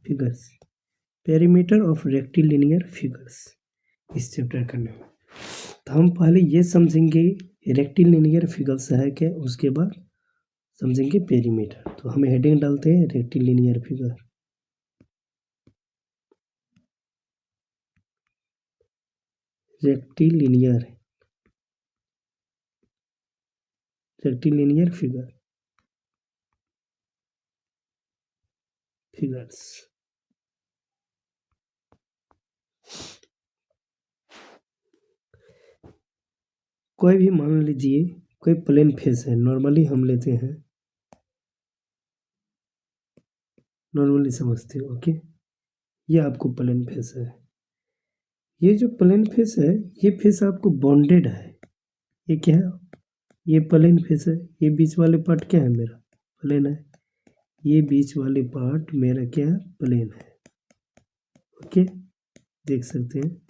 Figures, perimeter of rectilinear figures इस chapter करने में। तो हम पहले ये समझेंगे रेक्टिलिनियर फिगर्स है क्या, उसके बाद समझेंगे पेरीमीटर। तो हम हेडिंग डालते हैं rectilinear figure. Rectilinear figure figures. कोई भी मान लीजिए कोई प्लेन फेस है, नॉर्मली हम लेते हैं, नॉर्मली समझते हो, ओके। ये आपको प्लेन फेस है, ये जो प्लेन फेस है ये फेस आपको बॉन्डेड है। ये क्या है, ये प्लेन फेस है, ये बीच वाले पार्ट क्या है मेरा, प्लेन है, ये बीच वाले पार्ट मेरा क्या है, प्लेन है, ओके। देख सकते हैं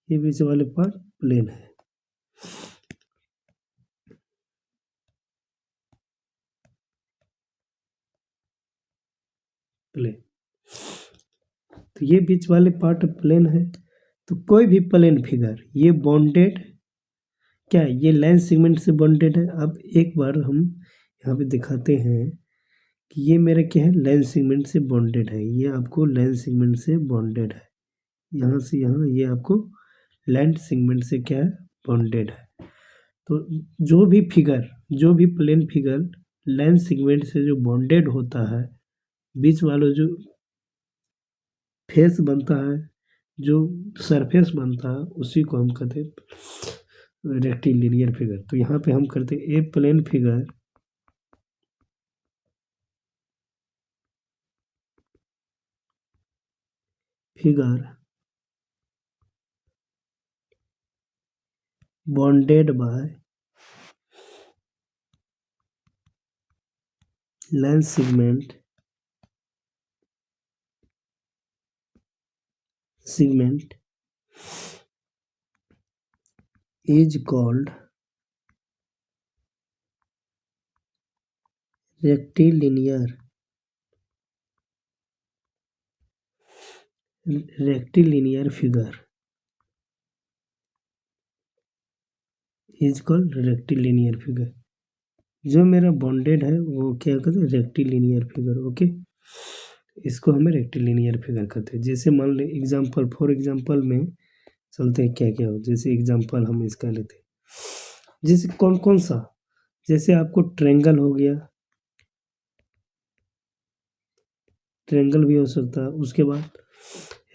ये बीच वाले पार्ट प्लेन है। प्लेन, तो ये बीच वाले पार्ट प्लेन है। तो कोई भी प्लेन फिगर ये बॉन्डेड क्या है, ये लाइन सेगमेंट से बॉन्डेड है। अब एक बार हम यहाँ पे दिखाते हैं कि ये मेरा क्या है, लाइन सेगमेंट से बॉन्डेड है। ये आपको लाइन सेगमेंट से बॉन्डेड है, यहाँ से यहाँ ये आपको लाइन सेगमेंट से क्या है, बॉन्डेड है। तो जो भी प्लेन फिगर लाइन सेगमेंट से जो बॉन्डेड होता है, बीच वाला जो फेस बनता है, जो सरफेस बनता है, उसी को हम कहते हैं रेक्टिलिनियर फिगर। तो यहाँ पे हम करते हैं a plane figure bonded by line segment is called rectilinear figure is called rectilinear figure। जो मेरा बॉन्डेड है वो क्या कहते हैं, रेक्टिलिनियर फिगर, ओके। इसको हमें रेक्टिलिनियर फिगर कहते हैं। जैसे मान ले एग्जांपल, फॉर एग्जांपल में चलते हैं क्या क्या हो। जैसे एग्जांपल हम इसका लेते हैं, जैसे कौन कौन सा, जैसे आपको ट्रायंगल हो गया, ट्रायंगल भी हो सकता है, उसके बाद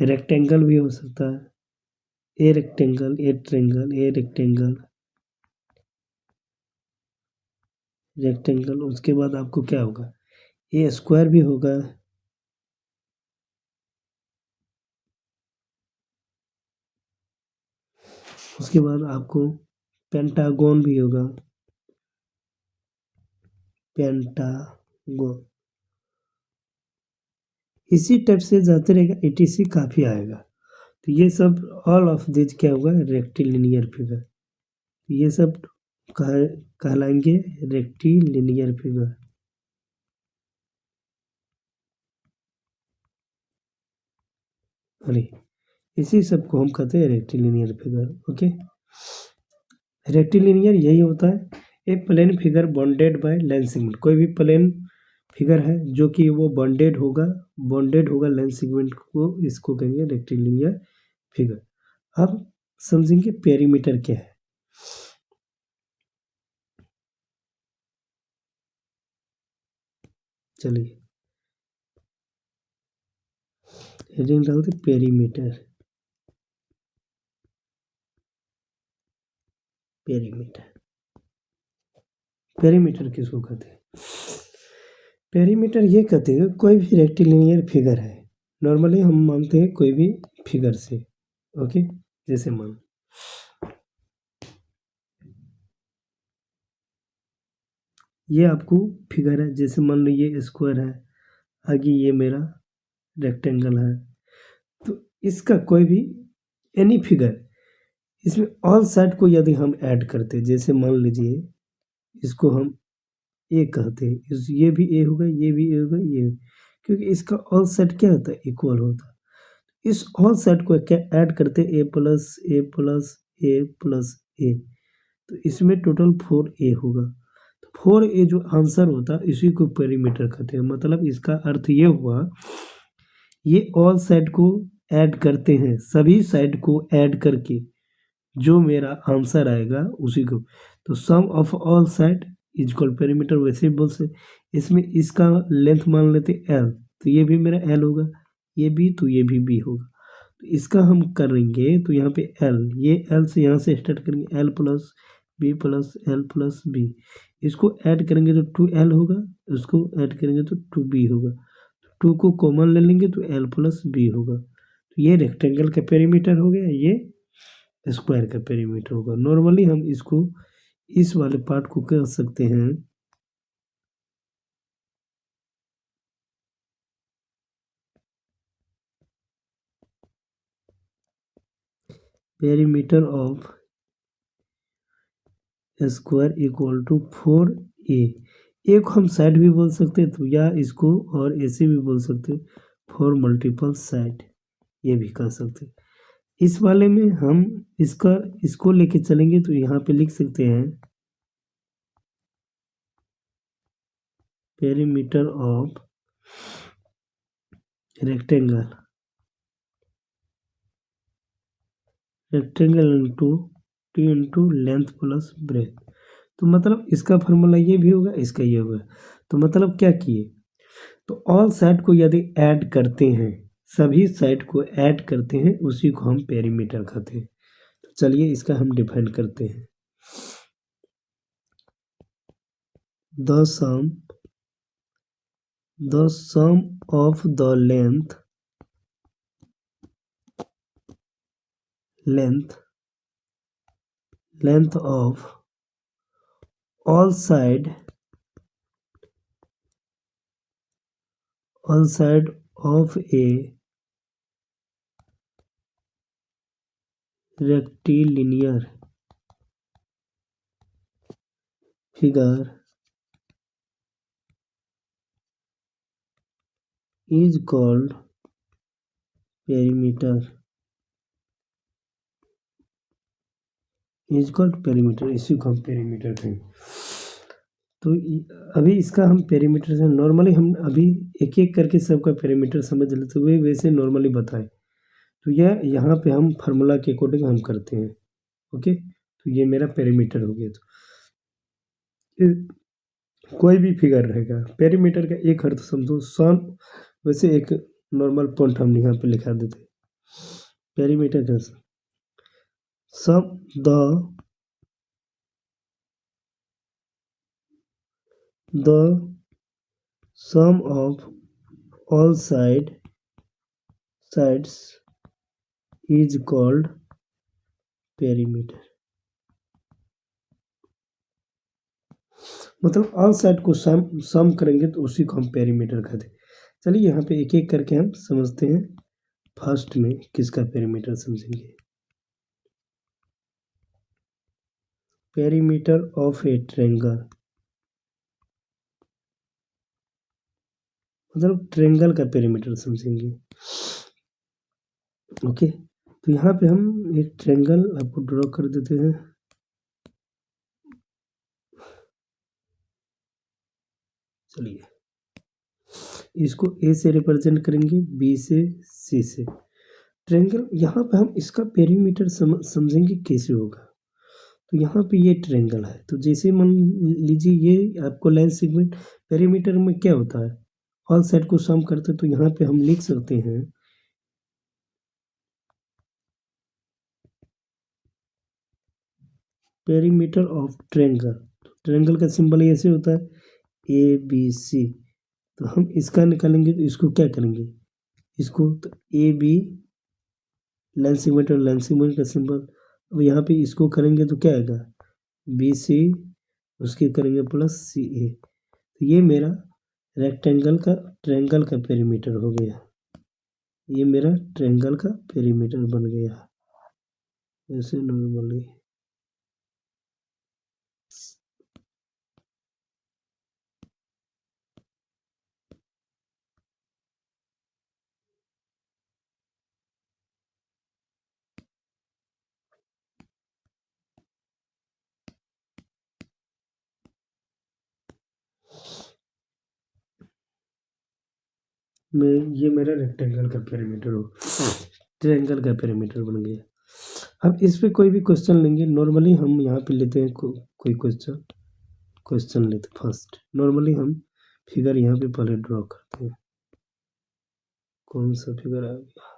रेक्टेंगल भी हो सकता है, a rectangle, A triangle, a rectangle, rectangle. उसके बाद आपको क्या होगा, ए स्क्वायर भी होगा, उसके बाद आपको पेंटागन भी होगा, पेंटागन। इसी टाइप से जाते रहेगा, एटीसी काफी आएगा। तो ये सब ऑल ऑफ दिस क्या होगा, रेक्टिलिनियर फिगर। ये सब कहलाएंगे रेक्टिलिनियर फिगर। अरे इसी सब को हम कहते हैं रेक्टिलिनियर फिगर, ओके। रेक्टिलिनियर यही होता है, a plane figure bounded by line segment. कोई भी प्लेन फिगर है जो कि वो बॉन्डेड होगा लाइन सेगमेंट को, इसको कहेंगे रेक्टिलिनियर फिगर। अब समझेंगे पेरीमीटर क्या है। चलिए हेडिंग डालते पेरीमीटर। पेरीमीटर किसको कहते हैं, पेरीमीटर ये कहते हैं कोई भी रेक्टिलिनियर फिगर है, नॉर्मली हम मानते हैं कोई भी फिगर से, ओके। जैसे मान ये आपको फिगर है, जैसे मान लो ये स्क्वायर है, आगे ये मेरा रेक्टेंगल है। तो इसका कोई भी एनी फिगर, इसमें ऑल साइड को यदि हम ऐड करते, जैसे मान लीजिए इसको हम ए कहते हैं। ये भी ए होगा, ये भी ए होगा, ये, क्योंकि इसका ऑल सेट क्या होता है, इक्वल होता है। इस ऑल सेट को क्या ऐड करते हैं, ए प्लस ए प्लस ए प्लस ए, तो इसमें टोटल 4a होगा। तो 4a जो आंसर होता है इसी को पेरीमीटर कहते हैं। मतलब इसका अर्थ ये हुआ, ये ऑल साइड को ऐड करते हैं, सभी साइड को ऐड करके जो मेरा आंसर आएगा उसी को, तो sum of all side is equal perimeter. वैसे ही बोल से इसमें इसका लेंथ मान लेते एल, तो ये भी मेरा एल होगा, ये भी, तो ये भी बी होगा। तो इसका हम करेंगे तो यहाँ पे एल, ये एल से यहाँ से स्टार्ट करेंगे, L plus B plus L plus B, इसको ऐड करेंगे तो 2l होगा, इसको ऐड करेंगे तो 2b होगा, 2 को कॉमन ले लेंगे तो l प्लस बी होगा। तो ये रेक्टेंगल का पेरीमीटर हो गया, ये स्क्वायर का पेरीमीटर होगा। नॉर्मली हम इसको इस वाले पार्ट को कह सकते हैं perimeter of square equal to 4a। एक हम साइड भी बोल सकते हैं, तो या इसको और ऐसे भी बोल सकते हैं 4 मल्टीपल साइड, ये भी कह सकते हैं। इस वाले में हम इसको लेके चलेंगे तो यहाँ पे लिख सकते हैं perimeter of rectangle into T into length plus breath. तो मतलब इसका फॉर्मूला ये भी होगा, इसका ये होगा। तो मतलब क्या किए, तो ऑल साइड को यदि ऐड करते हैं, सभी साइड को ऐड करते हैं, उसी को हम पेरीमीटर कहते हैं। तो चलिए इसका हम डिफाइन करते हैं। The sum of the length of all side of a rectilinear figure is called perimeter, इसी को हम पेरीमीटर कहेंगे। तो अभी इसका हम पेरीमीटर से नॉर्मली हम अभी एक एक करके सबका पेरीमीटर समझ लेते हुए वैसे नॉर्मली बताए। तो यह यहाँ पे हम फार्मूला के अकॉर्डिंग हम करते हैं। ओके, तो ये मेरा पेरीमीटर हो गया। तो कोई भी फिगर रहेगा, पेरीमीटर का एक अर्थ समझो सम, वैसे एक नॉर्मल पॉइंट हम यहाँ पे लिखा देते, पेरीमीटर का sum the sum of all sides is called perimeter. मतलब ऑल साइड को सम करेंगे तो उसी को हम पेरीमीटर कहते हैं। चलिए यहाँ पे एक एक करके हम समझते हैं। फर्स्ट में किसका पेरीमीटर समझेंगे, पेरीमीटर ऑफ ए ट्रायंगल, मतलब ट्रायंगल का पेरीमीटर समझेंगे। ओके, तो यहाँ पे हम एक ट्रायंगल आपको ड्रॉ कर देते हैं। चलिए इसको ए से रिप्रेजेंट करेंगे, बी से, सी से। ट्रायंगल यहाँ पे हम इसका पेरीमीटर समझेंगे कैसे होगा। तो यहाँ पे ये ट्रायंगल है, तो जैसे मान लीजिए ये आपको लाइन सेगमेंट, पेरीमीटर में क्या होता है, ऑल साइड को सम करते हैं। तो यहाँ पे हम लिख सकते हैं पेरीमीटर ऑफ ट्रायंगल। ट्रायंगल का सिंबल ऐसे होता है ABC। तो हम इसका निकालेंगे तो इसको क्या करेंगे, इसको तो AB लाइन सेगमेंट और लाइन सेगमेंट का सिंबल। अब यहाँ पे इसको करेंगे तो क्या आएगा, BC, उसके करेंगे प्लस CA। तो ये मेरा ट्रायंगल का पेरीमीटर हो गया। ये मेरा ट्रायंगल का पेरीमीटर बन गया ऐसे नॉर्मली। में ये मेरा रेक्टेंगल का पेरीमीटर हो, ट्रायंगल का पेरीमीटर बन गया। अब इस पे कोई भी क्वेश्चन लेंगे, नॉर्मली हम यहाँ पे लेते हैं कोई क्वेश्चन लेते फर्स्ट। नॉर्मली हम फिगर यहाँ पे पहले ड्रॉ करते हैं। कौन सा फिगर आ गया?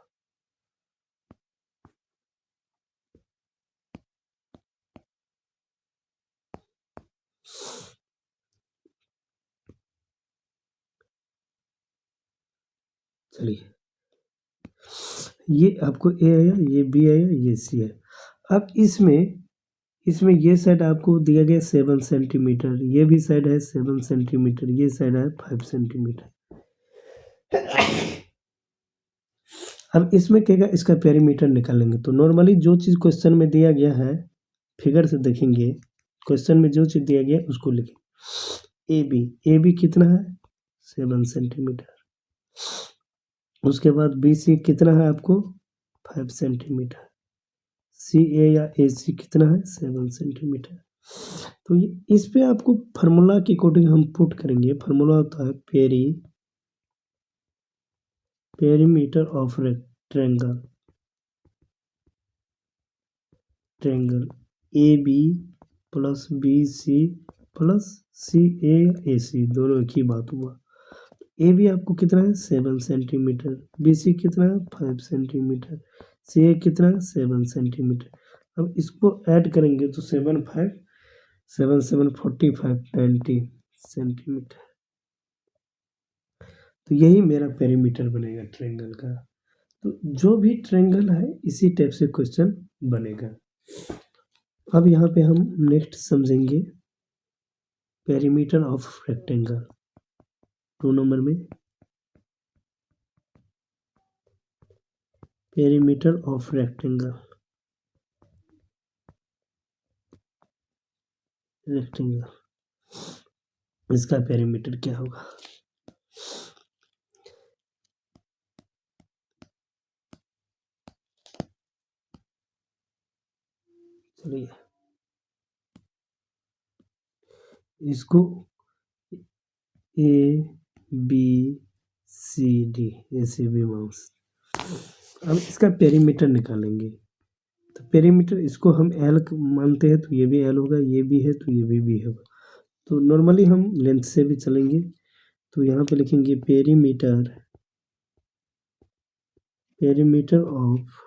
चलिए, ये आपको ए आया, ये बी आया, ये सी है। अब इसमें ये साइड आपको दिया गया 7 सेंटीमीटर, ये भी साइड है 7 सेंटीमीटर, ये साइड है 5 सेंटीमीटर। अब इसमें कहेगा इसका पेरीमीटर निकालेंगे, तो नॉर्मली जो चीज़ क्वेश्चन में दिया गया है फिगर से देखेंगे, क्वेश्चन में जो चीज़ दिया गया उसको लिखें। ए बी कितना है? 7 सेंटीमीटर। उसके बाद बी सी कितना है आपको? 5 सेंटीमीटर। सी ए या ए सी कितना है? 7 सेंटीमीटर। तो ये इस पे आपको फार्मूला के अकॉर्डिंग हम पुट करेंगे। फार्मूला होता है perimeter of triangle A B plus B C plus C A C, दोनों एक ही बात हुआ। ए बी आपको कितना है? 7 सेंटीमीटर। बी सी कितना है? 5 सेंटीमीटर। सी ए कितना है? 7 सेंटीमीटर। अब इसको ऐड करेंगे तो 7 5 7 7 45 90 सेंटीमीटर। तो यही मेरा पेरीमीटर बनेगा ट्रायंगल का। तो जो भी ट्रायंगल है इसी टाइप से क्वेश्चन बनेगा। अब यहाँ पे हम नेक्स्ट समझेंगे पेरीमीटर ऑफ रेक्टेंगल। 2 नंबर में पेरीमीटर ऑफ रेक्टेंगल इसका पेरीमीटर क्या होगा? चलिए, इसको ए बी सी डी ऐसे भी माउस। अब इसका पेरीमीटर निकालेंगे, तो पेरीमीटर इसको हम एल मानते हैं, तो ये भी एल होगा, ये भी है तो ये भी होगा। तो नॉर्मली हम लेंथ से भी चलेंगे, तो यहाँ पे लिखेंगे perimeter of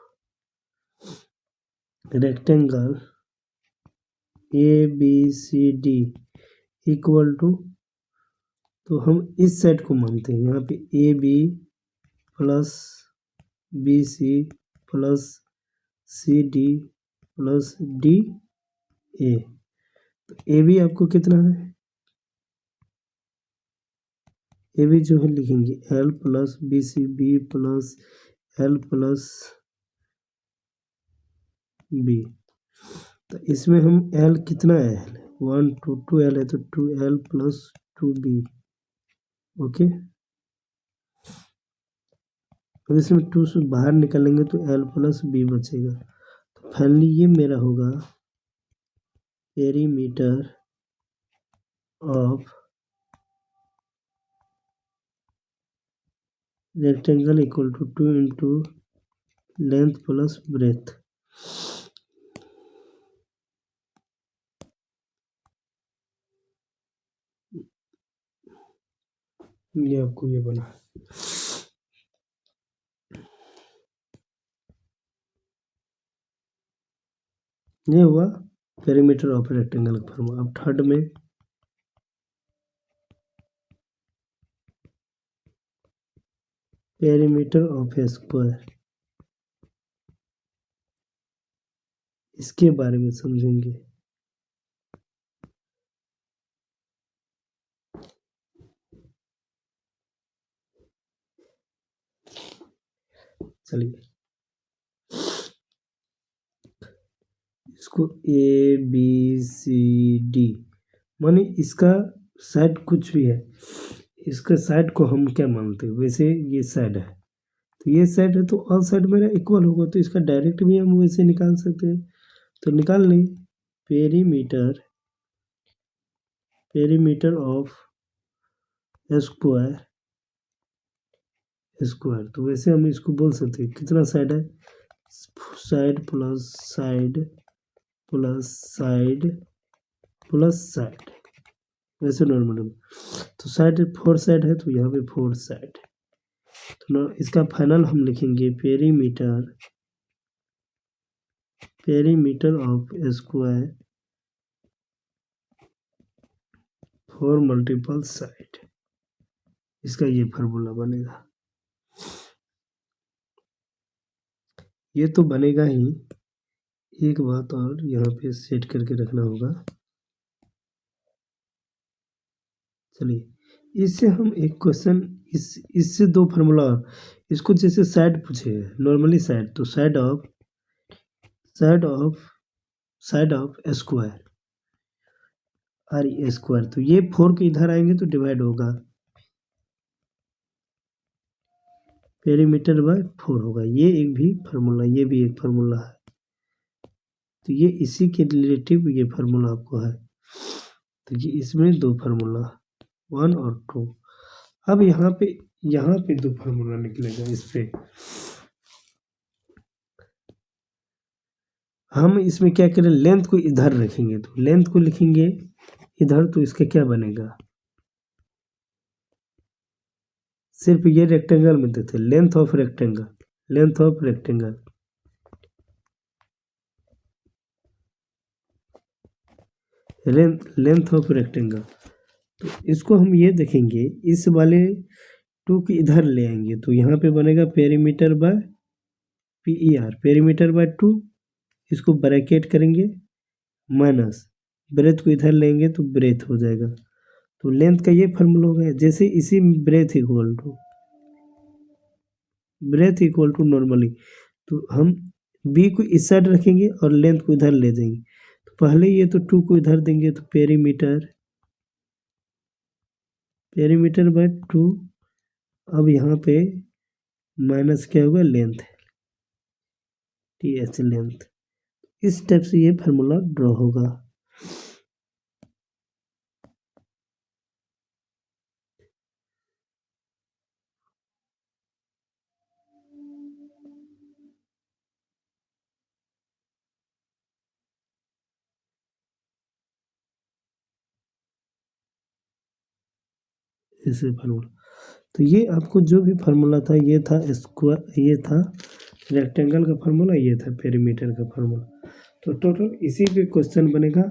rectangle A B C D equal to, तो हम इस साइड को मानते हैं, यहाँ पे A B plus B C plus C D plus D A. तो ए बी आपको कितना है? ए बी जो है लिखेंगे L plus B C B plus L plus B. तो इसमें हम एल कितना है? 1 2 2 एल है, तो 2 एल प्लस 2 बी। ओके, अब इसमें 2 से बाहर निकालेंगे तो एल प्लस बी बचेगा। तो फाइनली ये मेरा होगा perimeter of rectangle equal to 2 into length plus breadth. ये आपको ये बना, ये हुआ पेरीमीटर ऑफ रेक्टेंगल का फॉर्मूला। अब थर्ड में पेरीमीटर ऑफ ए स्क्वायर, इसके बारे में समझेंगे। चलिए, इसको ए बी सी डी माने इसका साइड कुछ भी है, इसका साइड को हम क्या मानते हैं? वैसे ये साइड है, तो ये साइड है तो ऑल साइड मेरा इक्वल होगा, तो इसका डायरेक्ट भी हम वैसे निकाल सकते हैं। तो निकाल लें पेरीमीटर ऑफ स्क्वायर स्क्वायर। तो वैसे हम इसको बोल सकते हैं कितना साइड है, side plus side plus side plus side, वैसे नॉर्मल। तो साइड 4 साइड है तो यहाँ पे 4 साइड। तो इसका फाइनल हम लिखेंगे perimeter of square 4 multiple side, इसका ये फार्मूला बनेगा। ये तो बनेगा ही, एक बात और यहाँ पे सेट करके रखना होगा। चलिए इससे हम एक क्वेश्चन इससे 2 फार्मूला, इसको जैसे साइड पूछे नॉर्मली साइड, तो side of square are square, तो ये 4 के इधर आएंगे तो डिवाइड होगा, पेरीमीटर बाय 4 होगा। ये एक भी फार्मूला, ये भी एक फार्मूला है। तो ये इसी के रिलेटिव ये फार्मूला आपको है। तो ये इसमें 2 फार्मूला 1 और 2। अब यहाँ पे 2 फार्मूला निकलेगा। इस पे हम इसमें क्या करें, लेंथ को इधर रखेंगे, तो लेंथ को लिखेंगे इधर, तो इसका क्या बनेगा, सिर्फ ये रेक्टेंगल में देते length of rectangle, length of rectangle, length of rectangle. तो इसको हम ये देखेंगे, इस वाले 2 के इधर ले आएंगे, तो यहाँ पे बनेगा perimeter by PER, perimeter by 2, इसको ब्रैकेट करेंगे माइनस, ब्रेथ को इधर लेंगे तो ब्रेथ हो जाएगा। तो लेंथ का ये फार्मूला हो गया। जैसे इसी ब्रेथ इक्वल टू नॉर्मली, तो हम बी को इस साइड रखेंगे और लेंथ को इधर ले जाएंगे। तो पहले ये तो 2 को इधर देंगे, तो पेरीमीटर बाय 2। अब यहाँ पे माइनस क्या होगा, लेंथ, TH लेंथ। इस टाइप से ये फार्मूला ड्रॉ होगा। ऐसे फार्मूला, तो ये आपको जो भी फार्मूला था, ये था स्क्वायर, ये था रेक्टेंगल का फार्मूला, ये था पेरीमीटर का फार्मूला। तो टोटल इसी पे क्वेश्चन बनेगा।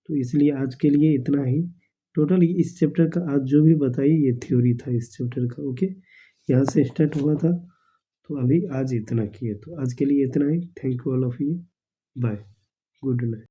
तो इसलिए आज के लिए इतना ही। टोटल इस चैप्टर का आज जो भी बताई ये थ्योरी था इस चैप्टर का। ओके, यहाँ से स्टार्ट हुआ था, तो अभी आज इतना किए। तो आज के लिए इतना ही। Thank you all of you, bye, good night.